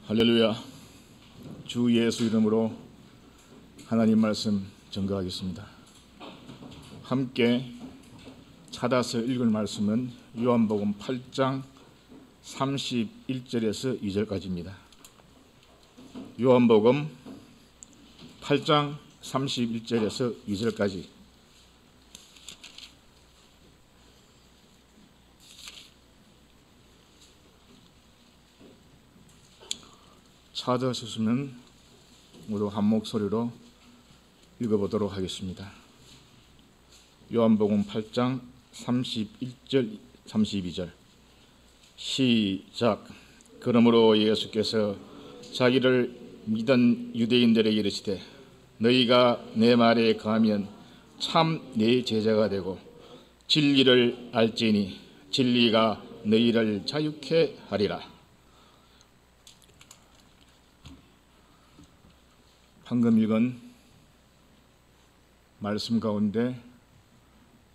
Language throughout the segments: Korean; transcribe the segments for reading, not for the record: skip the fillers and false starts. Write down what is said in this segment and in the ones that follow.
할렐루야. 주 예수 이름으로 하나님 말씀 전가하겠습니다. 함께 찾아서 읽을 말씀은 요한복음 8장 31절에서 2절까지입니다. 요한복음 8장 31절에서 2절까지. 찾아주시면 모두 한 목소리로 읽어보도록 하겠습니다. 요한복음 8장 31절 32절 시작. 그러므로 예수께서 자기를 믿은 유대인들에게 이르시되 너희가 내 말에 거하면 참 내 제자가 되고 진리를 알지니 진리가 너희를 자유케 하리라. 방금 읽은 말씀 가운데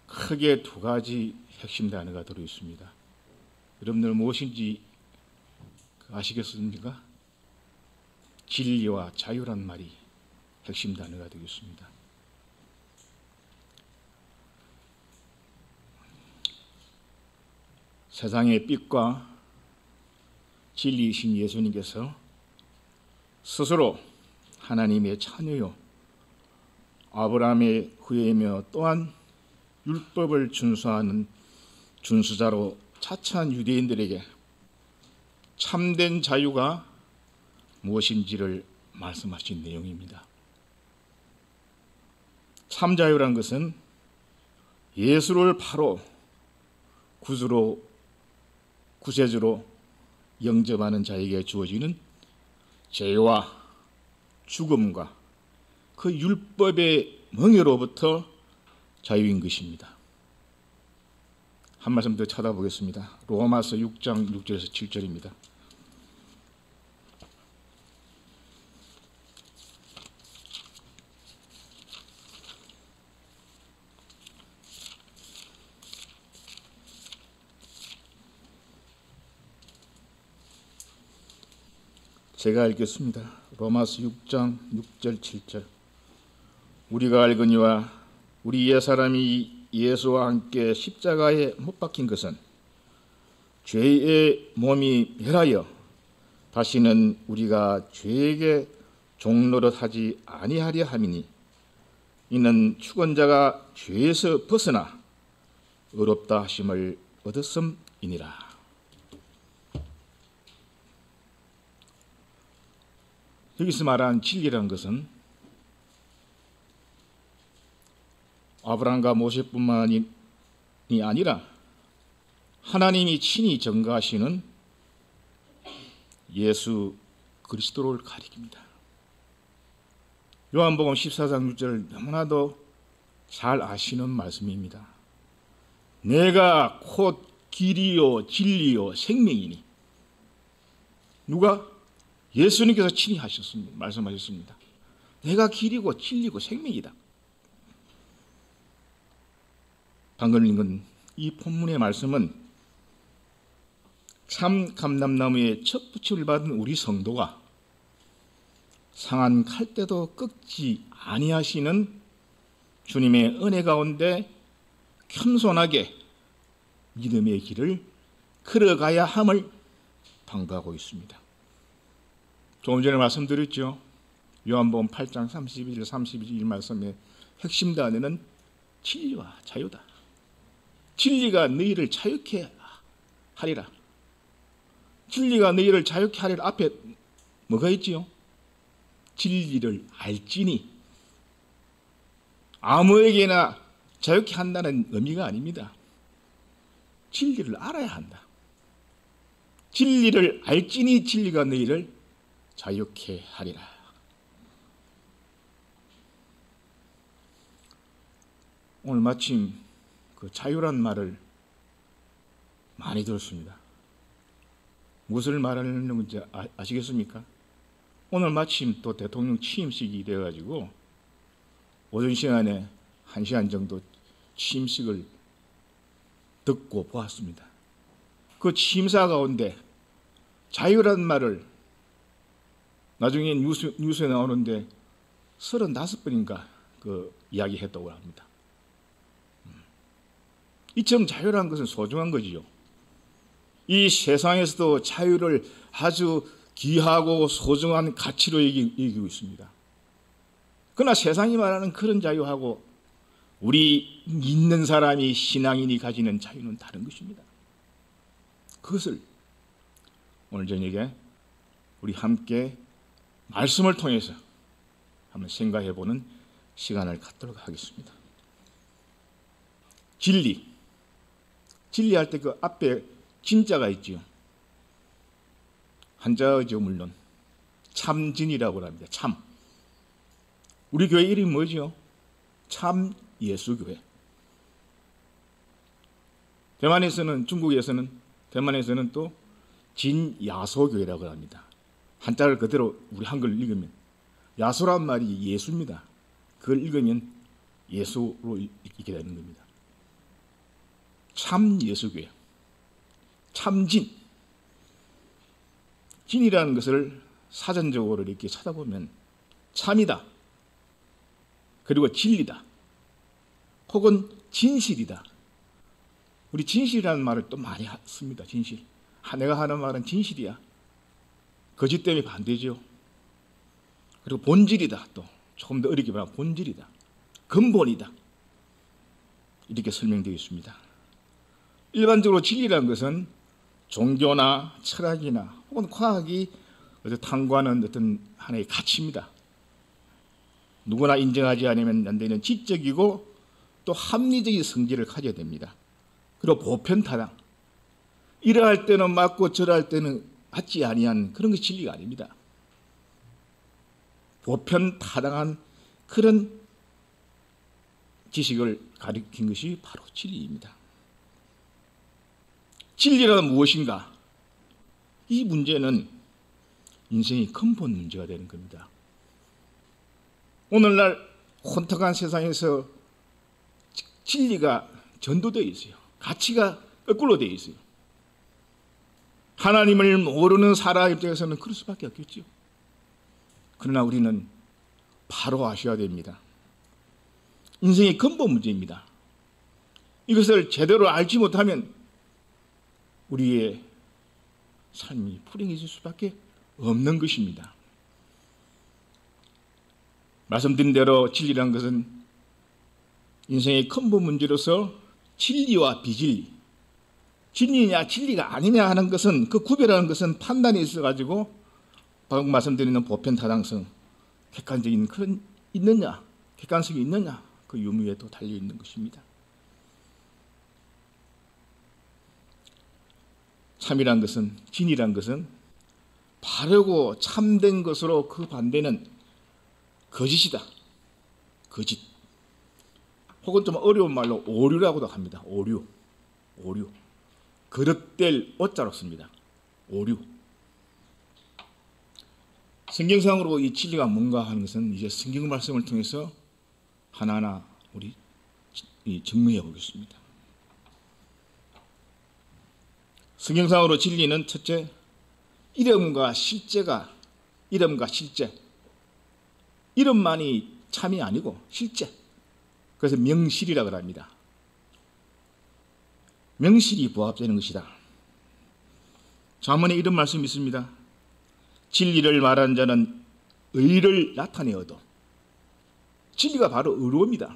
크게 두 가지 핵심 단어가 들어 있습니다. 여러분들 무엇인지 아시겠습니까? 진리와 자유란 말이 핵심 단어가 되겠습니다. 세상의 빛과 진리이신 예수님께서 스스로 하나님의 자녀요 아브라함의 후예이며 또한 율법을 준수하는 준수자로 차차한 유대인들에게 참된 자유가 무엇인지를 말씀하신 내용입니다. 참 자유란 것은 예수를 바로 구세주로 영접하는 자에게 주어지는 죄와 죽음과 그 율법의 멍에로부터 자유인 것입니다. 한 말씀 더 찾아보겠습니다. 로마서 6장 6절에서 7절입니다. 제가 읽겠습니다. 로마서 6장 6절 7절 우리가 알거니와 우리 옛사람이 예수와 함께 십자가에 못 박힌 것은 죄의 몸이 멸하여 다시는 우리가 죄에게 종노릇하지 아니하려 함이니 이는 축원자가 죄에서 벗어나 의롭다 하심을 얻었음이니라. 여기서 말하는 진리라는 것은 아브라함과 모세뿐만이 아니라 하나님이 친히 전가하시는 예수 그리스도를 가리킵니다. 요한복음 14장 6절을 너무나도 잘 아시는 말씀입니다. 내가 곧 길이요 진리요 생명이니. 누가? 예수님께서 친히 말씀하셨습니다. 내가 길이고 진리고 생명이다. 방금 읽은 이 본문의 말씀은 참 감람나무에 첫 부침을 받은 우리 성도가 상한 칼때도 꺾지 아니하시는 주님의 은혜 가운데 겸손하게 믿음의 길을 걸어가야 함을 당부하고 있습니다. 조금 전에 말씀드렸죠. 요한복음 8장 31절 32절 말씀의 핵심 단어는 진리와 자유다. 진리가 너희를 자유케 하리라. 진리가 너희를 자유케 하리라 앞에 뭐가 있지요? 진리를 알지니. 아무에게나 자유케 한다는 의미가 아닙니다. 진리를 알아야 한다. 진리를 알지니 진리가 너희를 자유케 하리라. 오늘 마침 그 자유란 말을 많이 들었습니다. 무엇을 말하는 건지 아시겠습니까? 오늘 마침 또 대통령 취임식이 되어가지고 오전 시간에 1시간 정도 취임식을 듣고 보았습니다. 그 취임사 가운데 자유란 말을 나중에 뉴스에 나오는데 35번인가 그 이야기했다고 합니다. 이처럼 자유라는 것은 소중한 거지요. 이 세상에서도 자유를 아주 귀하고 소중한 가치로 여기고 있습니다. 그러나 세상이 말하는 그런 자유하고 우리 믿는 사람이 신앙인이 가지는 자유는 다른 것입니다. 그것을 오늘 저녁에 우리 함께 말씀을 통해서 한번 생각해 보는 시간을 갖도록 하겠습니다. 진리할 때 그 앞에 진자가 있지요. 한자어죠, 물론. 참진이라고 합니다. 참. 우리 교회 이름이 뭐죠? 참 예수교회. 대만에서는 또 진야소교회라고 합니다. 한자를 그대로 우리 한글로 읽으면 야소란 말이 예수입니다. 그걸 읽으면 예수로 읽게 되는 겁니다. 참 예수교회. 참진. 진이라는 것을 사전적으로 이렇게 찾아보면 참이다. 그리고 진리다. 혹은 진실이다. 우리 진실이라는 말을 또 많이 씁니다. 진실. 내가 하는 말은 진실이야. 거짓 때문에 반대죠. 그리고 본질이다. 또 조금 더 어렵게 말하면 본질이다. 근본이다. 이렇게 설명되어 있습니다. 일반적으로 진리라는 것은 종교나 철학이나 혹은 과학이 탐구하는 어떤 하나의 가치입니다. 누구나 인정하지 않으면 안 되는 지적이고 또 합리적인 성질을 가져야 됩니다. 그리고 보편타당. 이러할 때는 맞고 저러할 때는 맞지 아니한 그런 것이 진리가 아닙니다. 보편타당한 그런 지식을 가리킨 것이 바로 진리입니다. 진리란 무엇인가? 이 문제는 인생의 근본 문제가 되는 겁니다. 오늘날 혼탁한 세상에서 진리가 전도되어 있어요. 가치가 거꾸로 되어 있어요. 하나님을 모르는 사람 입장에서는 그럴 수밖에 없겠죠. 그러나 우리는 바로 아셔야 됩니다. 인생의 근본 문제입니다. 이것을 제대로 알지 못하면 우리의 삶이 불행해질 수밖에 없는 것입니다. 말씀드린 대로 진리라는 것은 인생의 근본 문제로서 진리와 비진리, 진리냐 진리가 아니냐 하는 것은 그 구별하는 것은 판단이 있어가지고 방금 말씀드리는 보편타당성, 객관적인 그런 있느냐, 객관성이 있느냐 그 유무에 또 달려 있는 것입니다. 참이란 것은, 진이란 것은 바르고 참된 것으로 그 반대는 거짓이다. 거짓. 혹은 좀 어려운 말로 오류라고도 합니다. 오류. 그릇될 오자로 씁니다. 오류. 성경상으로 이 진리가 뭔가 하는 것은 이제 성경 말씀을 통해서 하나하나 우리 증명해 보겠습니다. 성경상으로 진리는 첫째, 이름과 실제. 이름만이 참이 아니고 실제. 그래서 명실이라고 합니다. 명실이 부합되는 것이다. 잠언에 이런 말씀이 있습니다. 진리를 말하는 자는 의를 나타내어도. 진리가 바로 의로움이다.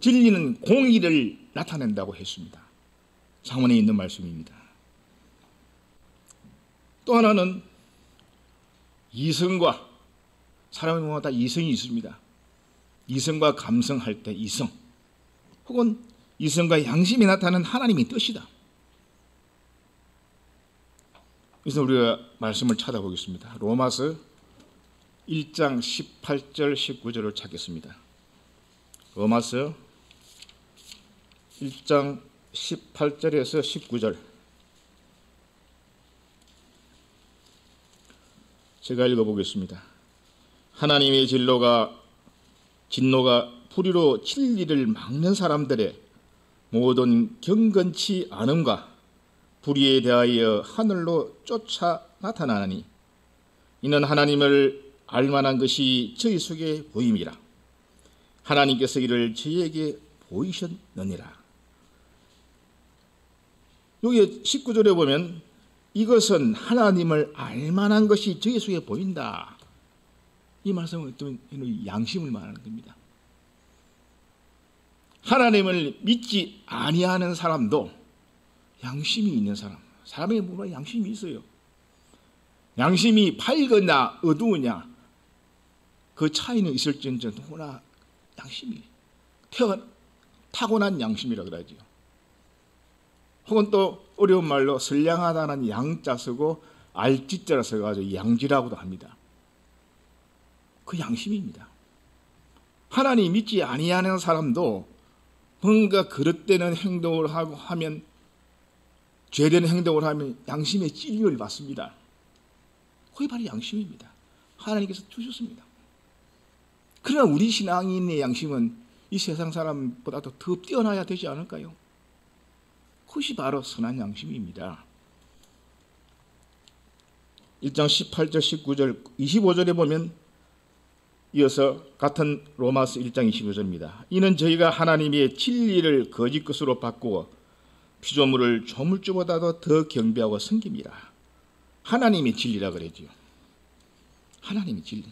진리는 공의를 나타낸다고 했습니다. 잠언에 있는 말씀입니다. 또 하나는 이성과, 사람마다 이성이 있습니다. 이성과 감성할 때 이성, 혹은 이성과 양심이 나타나는 하나님의 뜻이다. 그래서 우리가 말씀을 찾아보겠습니다. 로마서 1장 18절 19절을 찾겠습니다. 로마서 1장 18절에서 19절 제가 읽어보겠습니다. 하나님의 진노가 불의로 진리를 막는 사람들의 모든 경건치 않음과 불의에 대하여 하늘로 쫓아 나타나니 이는 하나님을 알만한 것이 저희 속에 보임이라. 하나님께서 이를 저희에게 보이셨느니라. 여기 19절에 보면 이것은 하나님을 알만한 것이 저희 속에 보인다. 이 말씀은 어떤 양심을 말하는 겁니다. 하나님을 믿지 아니하는 사람도 양심이 있는 사람에게 물론 양심이 있어요. 양심이 밝으냐 어두우냐 그 차이는 있을지언정 누구나 양심이 타고난 양심이라 그러죠. 혹은 또 어려운 말로 선량하다는 양자 쓰고 알지자라 써가지고 양지라고도 합니다. 그 양심입니다. 하나님 믿지 아니하는 사람도 뭔가 그릇되는 행동을 하고 하면 죄되는 행동을 하면 양심의 찔림을 받습니다. 그게 바로 양심입니다. 하나님께서 주셨습니다. 그러나 우리 신앙인의 양심은 이 세상 사람보다도 더 뛰어나야 되지 않을까요? 그것이 바로 선한 양심입니다. 1장 18절, 19절, 25절에 보면 이어서 같은 로마서 1장 25절입니다. 이는 저희가 하나님의 진리를 거짓 것으로 바꾸어 피조물을 조물주보다도 더 경배하고 섬깁니다. 하나님의 진리라 그러지요. 하나님의 진리.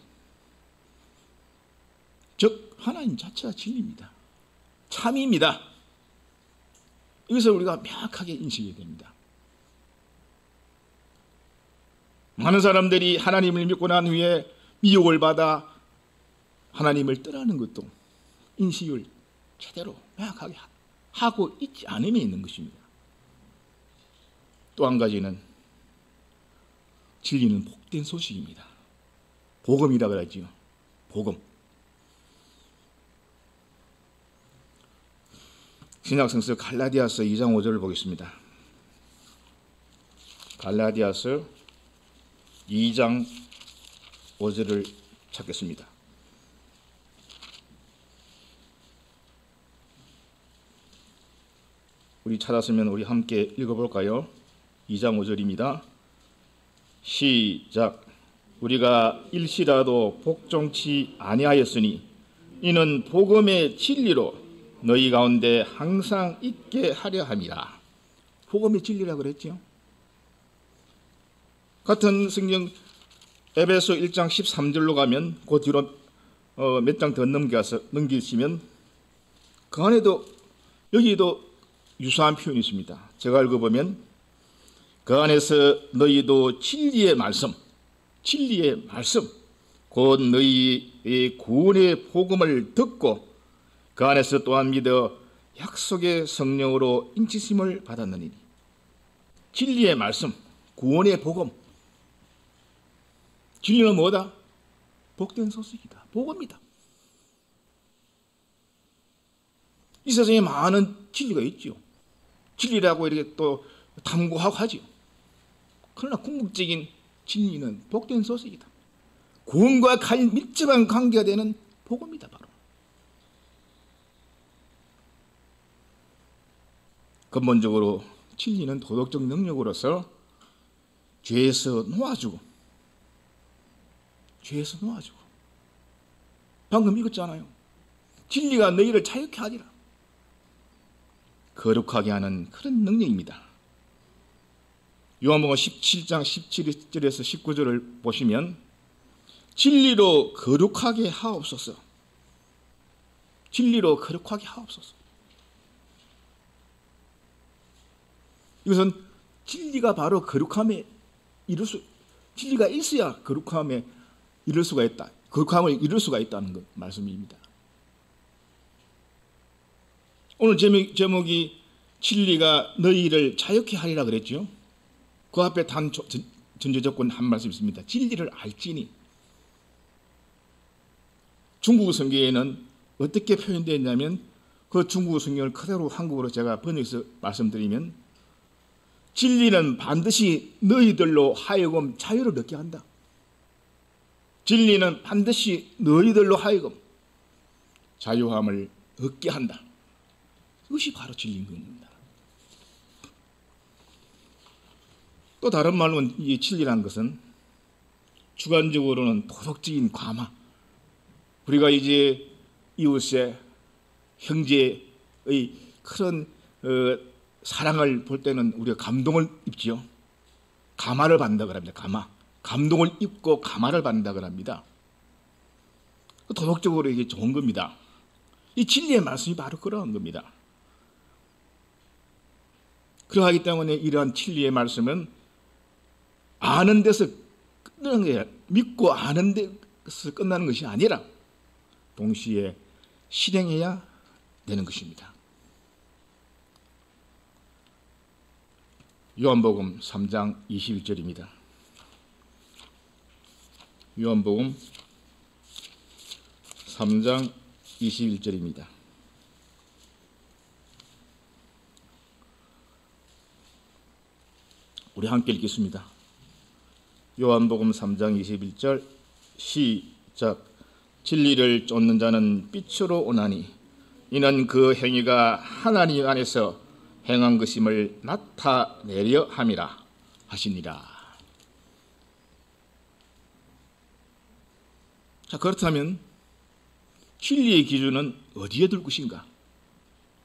즉 하나님 자체가 진리입니다. 참입니다. 이것을 우리가 명확하게 인식해야 됩니다. 많은 사람들이 하나님을 믿고 난 후에 미혹을 받아 하나님을 떠나는 것도 인식을 제대로 명확하게 하고 있지 않음에 있는 것입니다. 또 한 가지는 진리는 복된 소식입니다. 복음이라 그러지요. 복음. 신약성서 갈라디아서 2장 5절을 보겠습니다. 갈라디아서 2장 5절을 찾겠습니다. 우리 찾았으면 우리 함께 읽어볼까요? 2장 5절입니다. 시작. 우리가 일시라도 복종치 아니하였으니 이는 복음의 진리로 너희 가운데 항상 있게 하려 함이라. 복음의 진리라 그랬죠. 같은 성경 에베소 1장 13절로 가면 그 뒤로 몇 장 더 넘기시면 그 안에도 여기도 유사한 표현이 있습니다. 제가 읽어보면 그 안에서 너희도 진리의 말씀 곧 너희의 구원의 복음을 듣고 그 안에서 또한 믿어 약속의 성령으로 인치심을 받았느니라. 진리의 말씀, 구원의 복음. 진리는 뭐다? 복된 소식이다. 복음이다. 이 세상에 많은 진리가 있죠. 진리라고 이렇게 또 탐구하고 하죠. 그러나 궁극적인 진리는 복된 소식이다. 구원과 밀접한 관계가 되는 복음이다. 바로. 근본적으로 진리는 도덕적 능력으로서 죄에서 놓아주고 방금 읽었잖아요. 진리가 너희를 자유케 하리라. 거룩하게 하는 그런 능력입니다. 요한복음 17장 17절에서 19절을 보시면 진리로 거룩하게 하옵소서. 진리로 거룩하게 하옵소서. 이것은 진리가 바로 거룩함에 진리가 있어야 거룩함에 이룰 수가 있다. 거룩함을 이룰 수가 있다는 것 말씀입니다. 오늘 제목이 진리가 너희를 자유케 하리라 그랬죠. 그 앞에 단 전제조건 한 말씀 있습니다. 진리를 알지니. 중국 성경에는 어떻게 표현되어 있냐면 그 중국 성경을 그대로 한국어로 제가 번역해서 말씀드리면 진리는 반드시 너희들로 하여금 자유를 얻게 한다. 진리는 반드시 너희들로 하여금 자유함을 얻게 한다. 이것이 바로 진리인 겁니다. 또 다른 말로는 이 진리라는 것은 주관적으로는 도덕적인 과마. 우리가 이제 이웃의 형제의 그런 사랑을 볼 때는 우리가 감동을 입지요. 감화를 받는다고 합니다. 감동을 입고 감화를 받는다고 합니다. 도덕적으로 이게 좋은 겁니다. 이 진리의 말씀이 바로 그러한 겁니다. 그러하기 때문에 이러한 진리의 말씀은 아는 데서 끝나는 거예요. 믿고 아는 데서 끝나는 것이 아니라 동시에 실행해야 되는 것입니다. 요한복음 3장 21절입니다. 요한복음 3장 21절입니다. 우리 함께 읽겠습니다. 요한복음 3장 21절 시작. 진리를 쫓는 자는 빛으로 오나니 이는 그 행위가 하나님 안에서 행한 것임을 나타내려 함이라 하시니라. 자, 그렇다면 진리의 기준은 어디에 둘 것인가?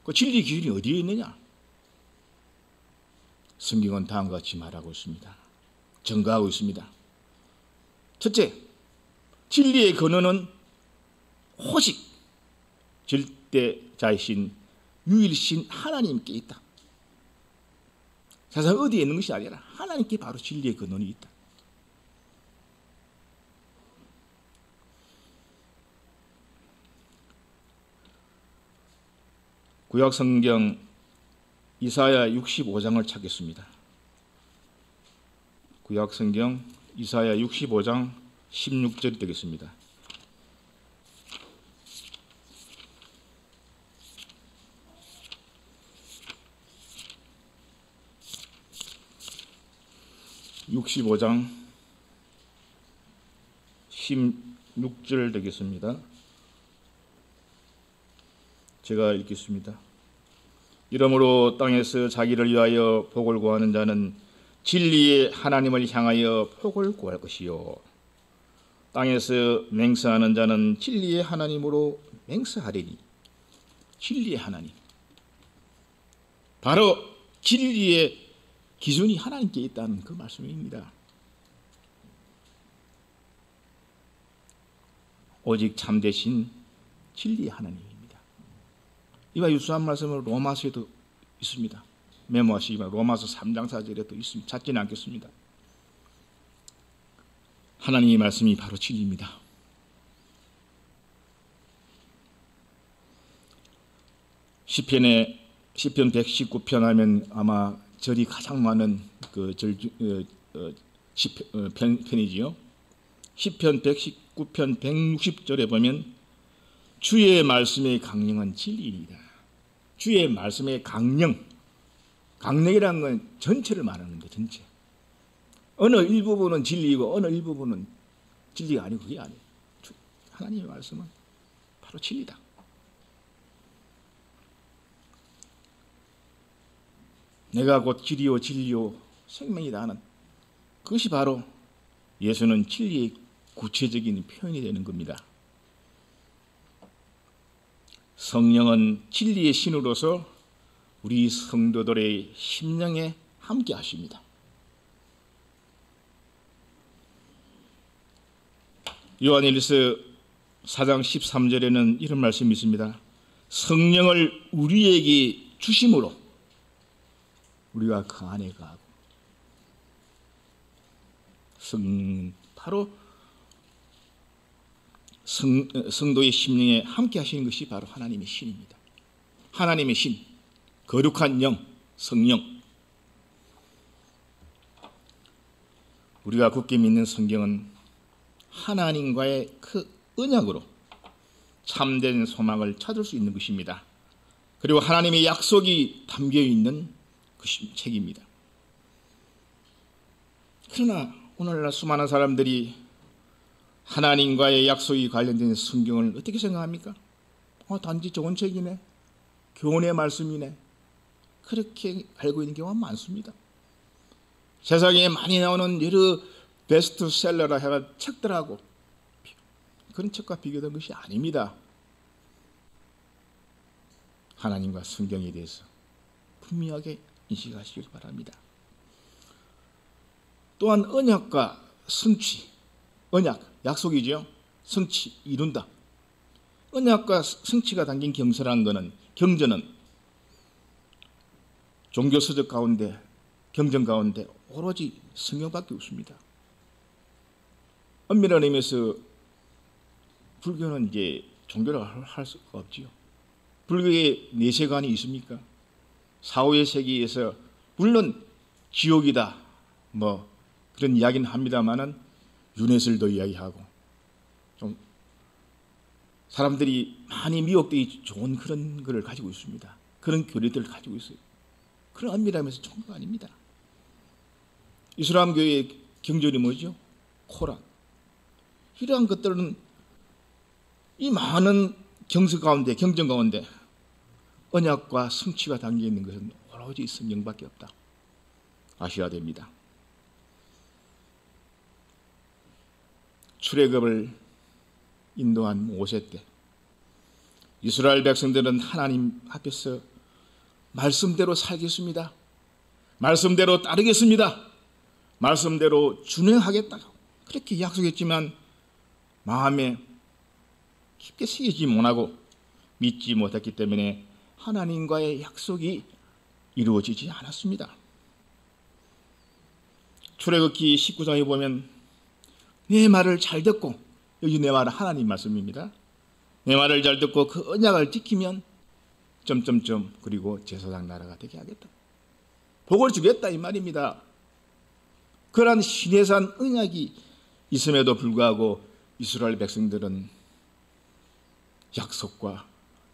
그 진리의 기준이 어디에 있느냐? 성경은 다음과 같이 말하고 있습니다. 증거하고 있습니다. 첫째, 진리의 근원은 오직 절대자이신 유일신 하나님께 있다. 세상 어디에 있는 것이 아니라 하나님께 바로 진리의 근원이 있다. 구약성경 이사야 65장을 찾겠습니다. 구약성경 이사야 65장 16절이 되겠습니다. (65장) 16절 되겠습니다. 제가 읽겠습니다. 이러므로 땅에서 자기를 위하여 복을 구하는 자는 진리의 하나님을 향하여 복을 구할 것이요 땅에서 맹세하는 자는 진리의 하나님으로 맹세하리니. 진리의 하나님, 바로 진리의 기준이 하나님께 있다는 그 말씀입니다. 오직 참되신 진리의 하나님입니다. 이와 유사한 말씀은 로마서에도 있습니다. 메모하시기만 로마서 3장 4절에도 있습니다. 찾지는 않겠습니다. 하나님의 말씀이 바로 진리입니다. 시편 119편 하면 아마 절이 가장 많은 그 편이지요. 시편 119편 160절에 보면 주의 말씀의 강령은 진리이다. 주의 말씀의 강령이라는 건 전체를 말하는 거예요. 전체. 어느 일부분은 진리이고 어느 일부분은 진리가 아니고 그게 아니에요. 하나님의 말씀은 바로 진리다. 내가 곧 길이요 진리요 생명이다 하는 그것이 바로 예수는 진리의 구체적인 표현이 되는 겁니다. 성령은 진리의 신으로서 우리 성도들의 심령에 함께 하십니다. 요한일서 4장 13절에는 이런 말씀이 있습니다. 성령을 우리에게 주심으로 우리가 그 안에 가고 바로 성도의 심령에 함께 하시는 것이 바로 하나님의 신입니다. 하나님의 신, 거룩한 영, 성령. 우리가 굳게 믿는 성경은 하나님과의 그 언약으로 참된 소망을 찾을 수 있는 것입니다. 그리고 하나님의 약속이 담겨 있는 그 책입니다. 그러나 오늘날 수많은 사람들이 하나님과의 약속이 관련된 성경을 어떻게 생각합니까? 단지 좋은 책이네, 교훈의 말씀이네, 그렇게 알고 있는 경우가 많습니다. 세상에 많이 나오는 여러 베스트셀러라 해가 책들하고 그런 책과 비교된 것이 아닙니다. 하나님과 성경에 대해서 분명하게 인식하시길 바랍니다. 또한 언약과 성취, 언약, 약속이죠. 성취, 이룬다. 언약과 성취가 담긴 경전은 종교서적 가운데, 경전 가운데 오로지 성경밖에 없습니다. 엄밀한 의미에서 불교는 이제 종교를 할 수가 없지요. 불교에 내세관이 있습니까? 사후의 세계에서 물론 지옥이다 뭐 그런 이야기는 합니다만은 윤회설도 이야기하고 좀 사람들이 많이 미혹되기 좋은 그런 것을 가지고 있습니다. 그런 교리들을 가지고 있어요. 그런 엄밀함에서 종교가 아닙니다. 이슬람교의 경전이 뭐죠? 코란. 이러한 것들은 이 많은 경전 가운데 언약과 성취가 담겨 있는 것은 오로지 성경밖에 없다. 아셔야 됩니다. 출애굽을 인도한 모세 때 이스라엘 백성들은 하나님 앞에서 말씀대로 살겠습니다. 말씀대로 따르겠습니다. 말씀대로 준행하겠다. 그렇게 약속했지만 마음에 깊게 새기지 못하고 믿지 못했기 때문에 하나님과의 약속이 이루어지지 않았습니다. 출애굽기 19장에 보면 내 말을 잘 듣고, 여기 내 말은 하나님 말씀입니다. 내 말을 잘 듣고 그 언약을 지키면 그리고 제사장 나라가 되게 하겠다. 복을 주겠다 이 말입니다. 그러한 시내산 언약이 있음에도 불구하고 이스라엘 백성들은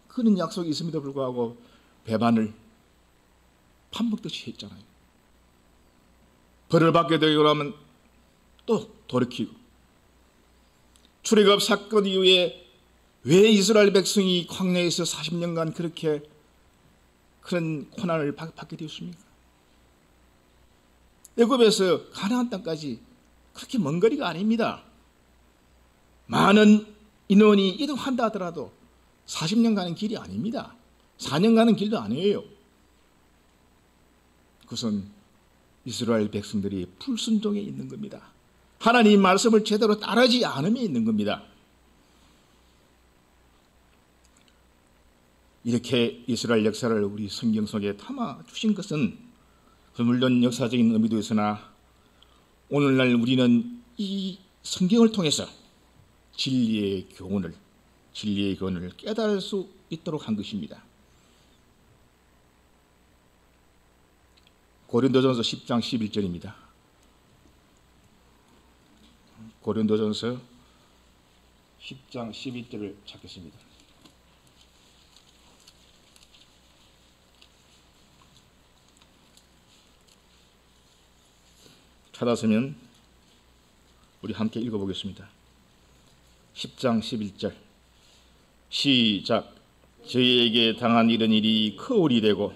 그런 약속이 있음에도 불구하고 배반을 밥 먹듯이 했잖아요. 벌을 받게 되고 나면 또 돌이키고. 출애굽 사건 이후에 왜 이스라엘 백성이 광야에서 40년간 그렇게 그런 고난을 받게 되었습니까? 애굽에서 가나안 땅까지 그렇게 먼 거리가 아닙니다. 많은 인원이 이동한다 하더라도 40년 가는 길이 아닙니다. 4년 가는 길도 아니에요. 그것은 이스라엘 백성들이 불순종에 있는 겁니다. 하나님 말씀을 제대로 따르지 않음에 있는 겁니다. 이렇게 이스라엘 역사를 우리 성경 속에 담아 주신 것은 물론 역사적인 의미도 있으나 오늘날 우리는 이 성경을 통해서 진리의 교훈을 깨달을 수 있도록 한 것입니다. 고린도전서 10장 11절입니다. 고린도전서 10장 11절을 찾겠습니다. 찾았으면 우리 함께 읽어보겠습니다. 10장 11절 시작. 저희에게 당한 이런 일이 거울이 되고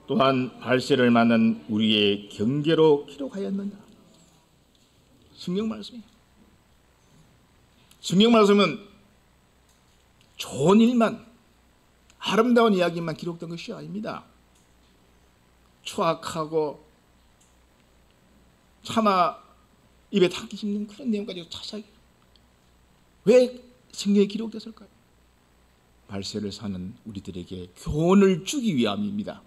또한 발세를 맞는 우리의 경계로 기록하였느냐. 성경 말씀이에요. 성경 말씀은 좋은 일만, 아름다운 이야기만 기록된 것이 아닙니다. 추악하고 차마 입에 닿기 힘든 그런 내용까지 자세하게. 왜 성경에 기록됐을까요? 발세를 사는 우리들에게 교훈을 주기 위함입니다.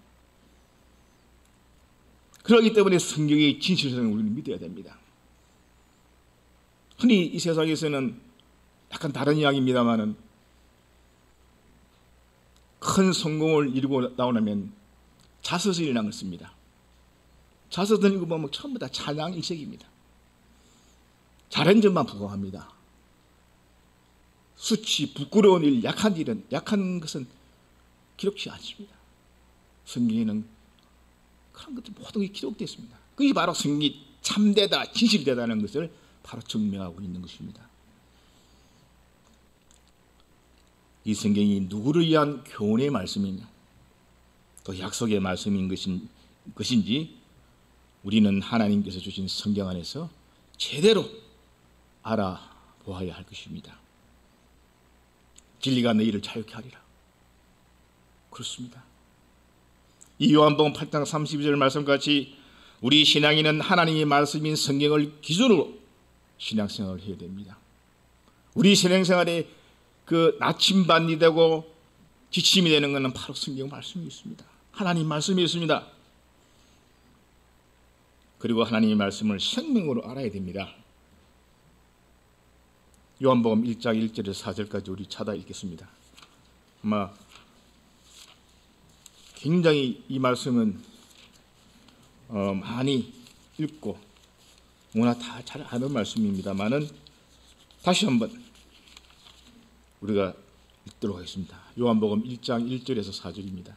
그렇기 때문에 성경의 진실성을 우리는 믿어야 됩니다. 흔히 이 세상에서는 약간 다른 이야기입니다만은 큰 성공을 이루고 나오면 자서전이라는 걸 씁니다. 자서전 읽어보면 전부 다 찬양 일색입니다. 잘한 점만 부각합니다. 수치, 부끄러운 일, 약한 것은 기록지 않습니다. 성경에는 그런 것들 모든 게 기록되어 있습니다. 그게 바로 성경이 참되다, 진실되다는 것을 바로 증명하고 있는 것입니다. 이 성경이 누구를 위한 교훈의 말씀이냐, 또 약속의 말씀인 것인지 우리는 하나님께서 주신 성경 안에서 제대로 알아보아야 할 것입니다. 진리가 너희를 자유케 하리라. 그렇습니다. 이 요한복음 8장 32절 말씀같이 우리 신앙인은 하나님의 말씀인 성경을 기준으로 신앙생활을 해야 됩니다. 우리 신앙생활에 그 나침반이 되고 지침이 되는 것은 바로 성경 말씀이 있습니다. 하나님 말씀이 있습니다. 그리고 하나님의 말씀을 생명으로 알아야 됩니다. 요한복음 1장 1절에서 4절까지 우리 찾아 읽겠습니다. 아마 굉장히 이 말씀은 많이 읽고 뭐나 다 잘 아는 말씀입니다만은 다시 한번 우리가 읽도록 하겠습니다. 요한복음 1장 1절에서 4절입니다.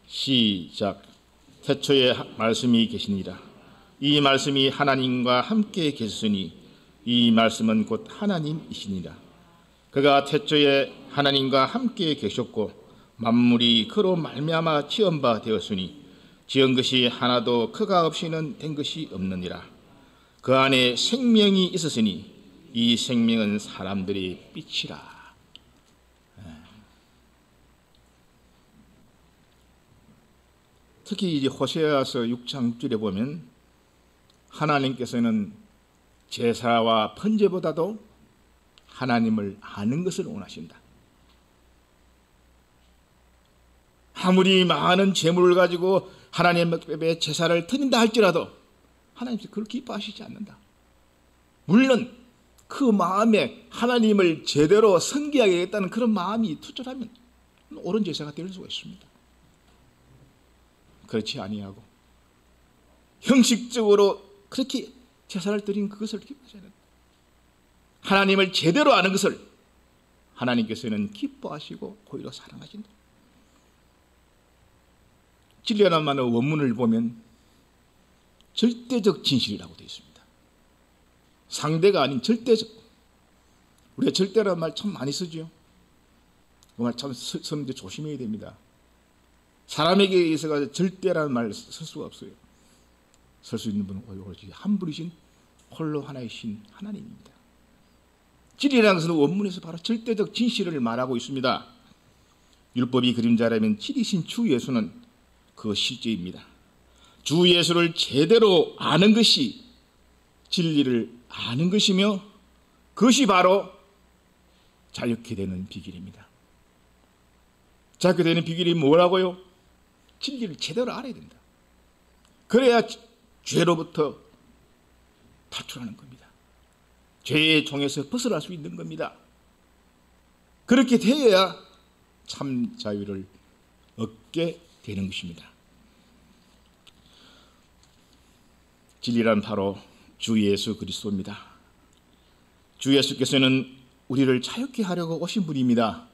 시작. 태초에 말씀이 계시니라. 이 말씀이 하나님과 함께 계셨으니 이 말씀은 곧 하나님이시니라. 그가 태초에 하나님과 함께 계셨고 만물이 그로 말미암아 지은 바 되었으니 지은 것이 하나도 그가 없이는 된 것이 없느니라. 그 안에 생명이 있었으니 이 생명은 사람들의 빛이라. 특히 이제 호세아서 6장 6절에 보면 하나님께서는 제사와 번제보다도 하나님을 아는 것을 원하신다. 아무리 많은 재물을 가지고 하나님 앞에 제사를 드린다 할지라도 하나님께서 그걸 기뻐하시지 않는다. 물론 그 마음에 하나님을 제대로 섬기야겠다는 그런 마음이 투철하면 옳은 제사가 될 수가 있습니다. 그렇지 아니하고 형식적으로 그렇게 제사를 드린 그것을 기뻐하셔야 된다. 하나님을 제대로 아는 것을 하나님께서는 기뻐하시고 오히려 사랑하신다. 진리라는 말의 원문을 보면 절대적 진실이라고 되어 있습니다. 상대가 아닌 절대적. 우리가 절대라는 말 참 많이 쓰죠. 그 말 참 쓰는데 조심해야 됩니다. 사람에게 있어서 절대라는 말 쓸 수가 없어요. 쓸 수 있는 분은 오직 한 분이신 홀로 하나이신 하나님입니다. 진리라는 것은 원문에서 바로 절대적 진실을 말하고 있습니다. 율법이 그림자라면 진리신 주 예수는 그 실제입니다. 주 예수를 제대로 아는 것이 진리를 아는 것이며 그것이 바로 자유케 되는 비결입니다. 자유케 되는 비결이 뭐라고요? 진리를 제대로 알아야 된다. 그래야 죄로부터 탈출하는 겁니다. 죄의 종에서 벗어날 수 있는 겁니다. 그렇게 되어야 참 자유를 얻게 되는 것입니다. 진리란 바로 주 예수 그리스도입니다. 주 예수께서는 우리를 자유케 하려고 오신 분입니다.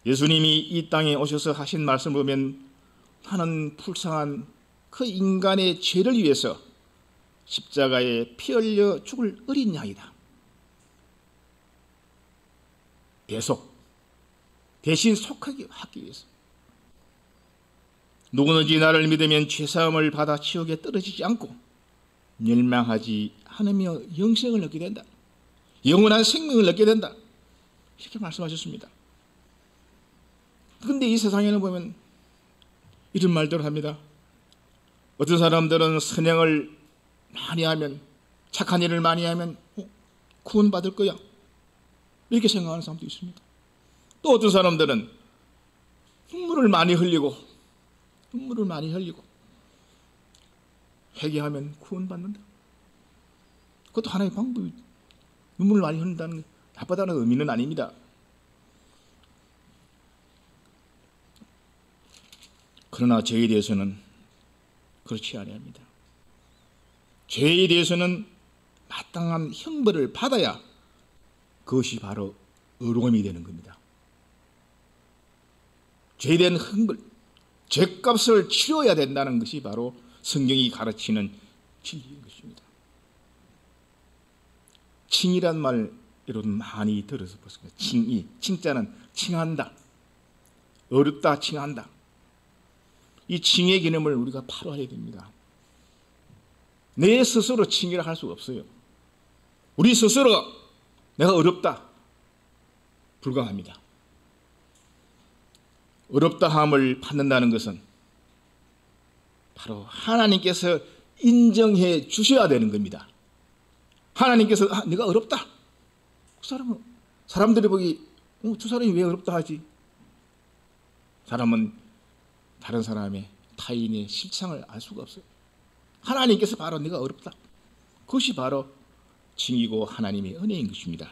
예수님이 이 땅에 오셔서 하신 말씀을 보면 나는 불쌍한 그 인간의 죄를 위해서 십자가에 피 흘려 죽을 어린 양이다. 대신 속하게 하기 위해서. 누구든지 나를 믿으면 죄사함을 받아 지옥에 떨어지지 않고 멸망하지 않으며 영생을 얻게 된다. 영원한 생명을 얻게 된다. 이렇게 말씀하셨습니다. 그런데 이 세상에는 보면 이런 말들을 합니다. 어떤 사람들은 선행을 많이 하면, 착한 일을 많이 하면 구원받을 거야, 이렇게 생각하는 사람도 있습니다. 또 어떤 사람들은 눈물을 많이 흘리고 회개하면 구원받는다. 그것도 하나의 방법이, 눈물을 많이 흘린다는 게 나쁘다는 의미는 아닙니다. 그러나 죄에 대해서는 그렇지 아니합니다. 죄에 대해서는 마땅한 형벌을 받아야 그것이 바로 의로움이 되는 겁니다. 죄에 대한 형벌, 죄값을 치러야 된다는 것이 바로 성경이 가르치는 진리인 것입니다. 칭이란 말 여러분 많이 들어서 보십니다. 칭이, 칭자는 칭한다, 어렵다, 칭한다. 이 칭의 개념을 우리가 바로 알아야 됩니다. 내 스스로 칭이라 할 수가 없어요. 우리 스스로 내가 어렵다 불가합니다. 어렵다함을 받는다는 것은 바로 하나님께서 인정해 주셔야 되는 겁니다. 하나님께서 네가 어렵다. 사람들이 보기 저 사람이 왜 어렵다 하지? 사람은 다른 사람의 타인의 실상을 알 수가 없어요. 하나님께서 바로 네가 어렵다. 그것이 바로 칭이고 하나님의 은혜인 것입니다.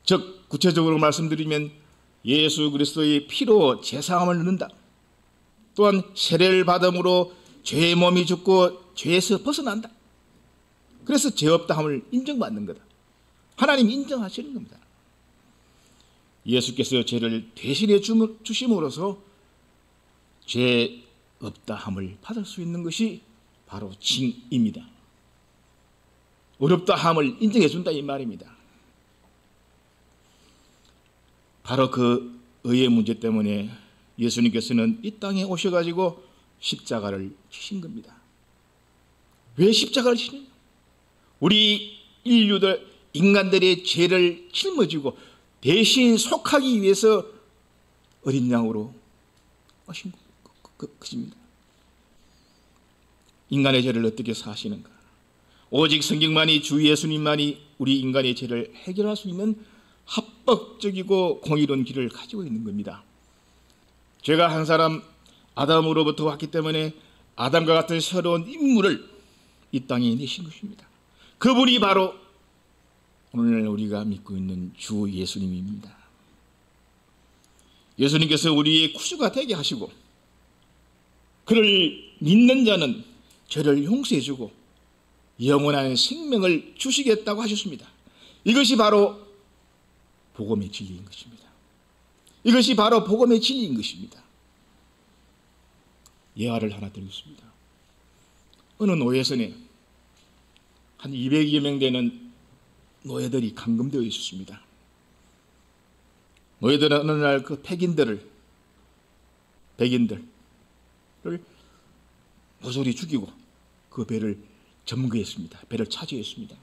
즉 구체적으로 말씀드리면 예수 그리스도의 피로 제사함을 얻는다. 또한 세례를 받음으로 죄의 몸이 죽고 죄에서 벗어난다. 그래서 죄 없다함을 인정받는 거다. 하나님이 인정하시는 겁니다. 예수께서 죄를 대신해 주심으로써 죄 없다함을 받을 수 있는 것이 바로 칭입니다. 어렵다함을 인정해 준다 이 말입니다. 바로 그 의의 문제 때문에 예수님께서는 이 땅에 오셔가지고 십자가를 지신 겁니다. 왜 십자가를 지느냐? 우리 인간들의 죄를 짊어지고 대신 속하기 위해서 어린 양으로 오신 것입니다. 인간의 죄를 어떻게 사시는가? 오직 성경만이 주 예수님만이 우리 인간의 죄를 해결할 수 있는 합법적이고 공의로운 길을 가지고 있는 겁니다. 죄가 한 사람 아담으로부터 왔기 때문에 아담과 같은 새로운 인물을 이 땅에 내신 것입니다. 그분이 바로 오늘 우리가 믿고 있는 주 예수님입니다. 예수님께서 우리의 구주가 되게 하시고 그를 믿는 자는 죄를 용서해 주고 영원한 생명을 주시겠다고 하셨습니다. 이것이 바로 복음의 진리인 것입니다. 이것이 바로 복음의 진리인 것입니다. 예화를 하나 드리겠습니다. 어느 노예선에 한 200여 명 되는 노예들이 감금되어 있었습니다. 노예들은 어느 날 그 백인들을 모조리 죽이고 그 배를 점거했습니다. 배를 차지했습니다.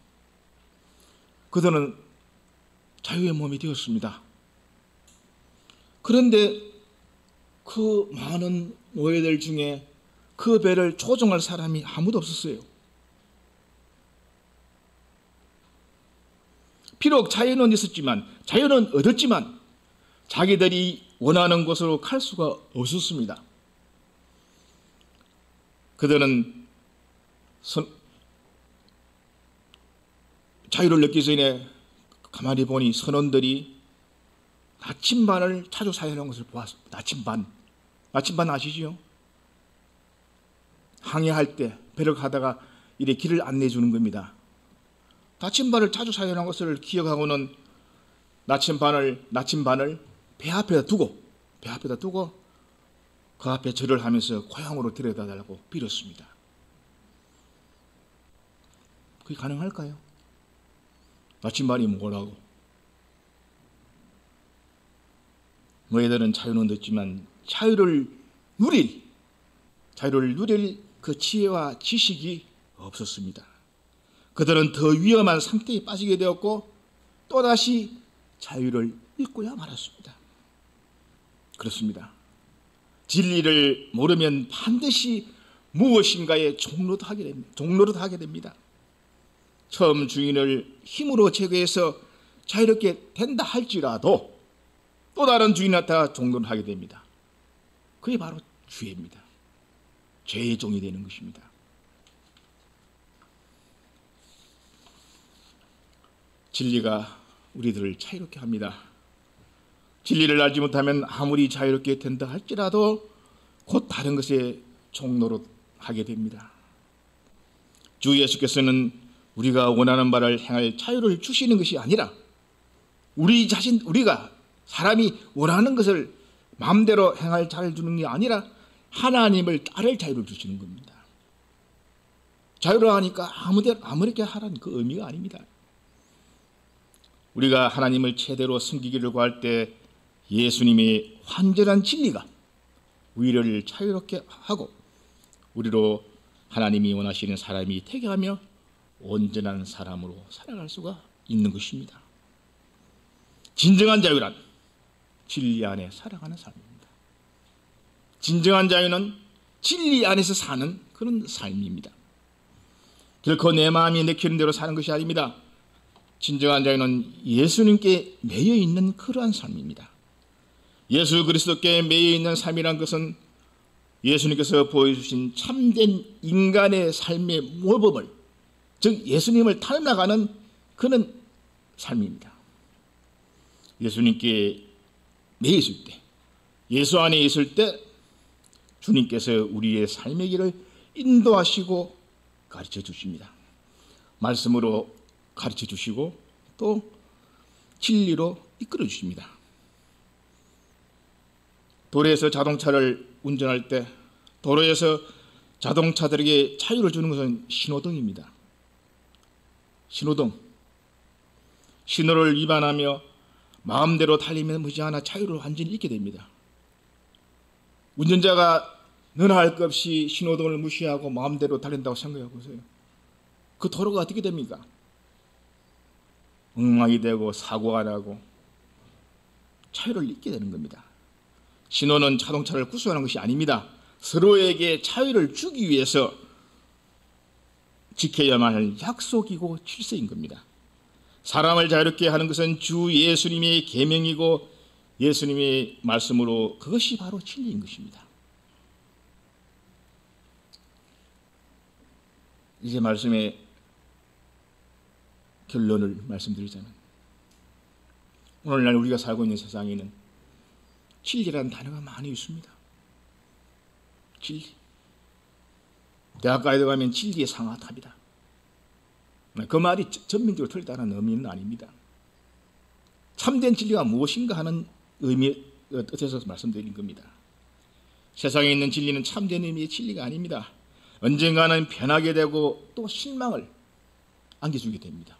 그들은 자유의 몸이 되었습니다. 그런데 그 많은 노예들 중에 그 배를 조종할 사람이 아무도 없었어요. 비록 자유는 있었지만, 자유는 얻었지만 자기들이 원하는 곳으로 갈 수가 없었습니다. 그들은 자유를 얻기 전에 가만히 보니 선원들이 나침반을 자주 사용하는 것을 보았습니다. 나침반 아시지요? 항해할 때 배를 가다가 이래 길을 안내해 주는 겁니다. 나침반을 자주 사용하는 것을 기억하고는 나침반을 배 앞에다 두고 그 앞에 절을 하면서 고향으로 데려다 달라고 빌었습니다. 그게 가능할까요? 나침반이 뭐라고? 너희들은 자유는 얻지만 자유를 누릴 그 지혜와 지식이 없었습니다. 그들은 더 위험한 상태에 빠지게 되었고 또다시 자유를 잃고야 말았습니다. 그렇습니다. 진리를 모르면 반드시 무엇인가에 종노릇하게 됩니다. 처음 주인을 힘으로 제거해서 자유롭게 된다 할지라도 또 다른 주인한테 종노릇하게 됩니다. 그게 바로 죄입니다. 죄의 종이 되는 것입니다. 진리가 우리들을 자유롭게 합니다. 진리를 알지 못하면 아무리 자유롭게 된다 할지라도 곧 다른 것에 종노릇하게 됩니다. 주 예수께서는 우리가 원하는 바를 행할 자유를 주시는 것이 아니라 우리가 사람이 원하는 것을 마음대로 행할 자유를 주는 게 아니라 하나님을 따를 자유를 주시는 겁니다. 자유를 하니까 아무렇게 하라는 그 의미가 아닙니다. 우리가 하나님을 제대로 섬기기를 구할 때 예수님의 완전한 진리가 우리를 자유롭게 하고 우리로 하나님이 원하시는 사람이 되게 하며 온전한 사람으로 살아갈 수가 있는 것입니다. 진정한 자유란 진리 안에 살아가는 삶입니다. 진정한 자유는 진리 안에서 사는 그런 삶입니다. 결코 내 마음이 내키는 대로 사는 것이 아닙니다. 진정한 자유는 예수님께 매여 있는 그러한 삶입니다. 예수 그리스도께 매여 있는 삶이란 것은 예수님께서 보여주신 참된 인간의 삶의 모범을, 즉 예수님을 닮아가는 그런 삶입니다. 예수님께 매여 있을 때, 예수 안에 있을 때 주님께서 우리의 삶의 길을 인도하시고 가르쳐 주십니다. 말씀으로 가르쳐 주시고 또 진리로 이끌어 주십니다. 도로에서 자동차를 운전할 때 도로에서 자동차들에게 자유를 주는 것은 신호등입니다. 신호등. 신호를 위반하며 마음대로 달리면 머지않아 자유를 완전히 잃게 됩니다. 운전자가 너나 할 것 없이 신호등을 무시하고 마음대로 달린다고 생각해 보세요. 그 도로가 어떻게 됩니까? 엉망이 되고 사고가 나고 자유를 잃게 되는 겁니다. 신호는 자동차를 구속하는 것이 아닙니다. 서로에게 자유를 주기 위해서 지켜야만 할 약속이고 질서인 겁니다. 사람을 자유롭게 하는 것은 주 예수님의 계명이고 예수님의 말씀으로 그것이 바로 진리인 것입니다. 이제 말씀의 결론을 말씀드리자면, 오늘날 우리가 살고 있는 세상에는 진리라는 단어가 많이 있습니다. 진리. 대학가에 들어가면 진리의 상하탑이다. 그 말이 전면적으로 틀리다는 의미는 아닙니다. 참된 진리가 무엇인가 하는 의미의 뜻에서 말씀드린 겁니다. 세상에 있는 진리는 참된 의미의 진리가 아닙니다. 언젠가는 변하게 되고 또 실망을 안겨주게 됩니다.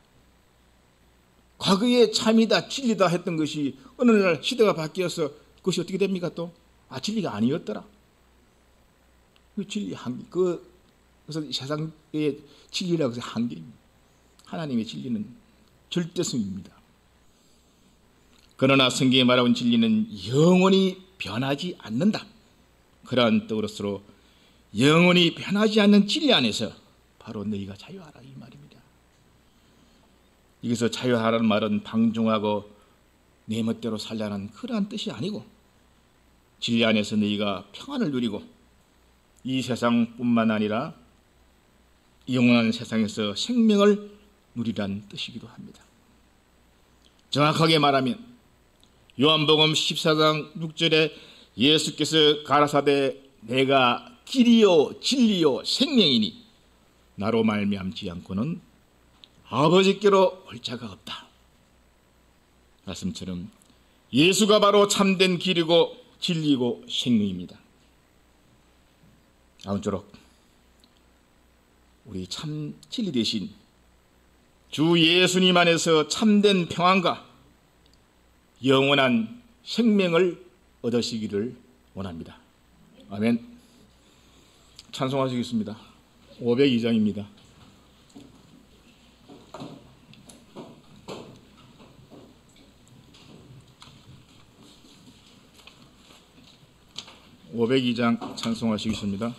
과거에 참이다, 진리다 했던 것이 어느 날 시대가 바뀌어서 그것이 어떻게 됩니까? 또 진리가 아니었더라. 그 진리 한계, 그래서 세상의 진리라고 해서 한계입니다. 하나님의 진리는 절대성입니다. 그러나 성경에 말하는 진리는 영원히 변하지 않는다. 그러한 뜻으로 영원히 변하지 않는 진리 안에서 바로 너희가 자유하라 이 말입니다. 여기서 자유하라는 말은 방종하고 내 멋대로 살라는 그러한 뜻이 아니고 진리 안에서 너희가 평안을 누리고 이 세상뿐만 아니라 영원한 세상에서 생명을 누리라는 뜻이기도 합니다. 정확하게 말하면 요한복음 14장 6절에 예수께서 가라사대 내가 길이요 진리요 생명이니 나로 말미암지 않고는 아버지께로 올 자가 없다. 말씀처럼 예수가 바로 참된 길이고 진리고 생명입니다. 아무쪼록 우리 참 진리 대신 주 예수님 안에서 참된 평안과 영원한 생명을 얻으시기를 원합니다. 아멘. 찬송하시겠습니다. 502장입니다. (502장) 찬송하시겠습니다.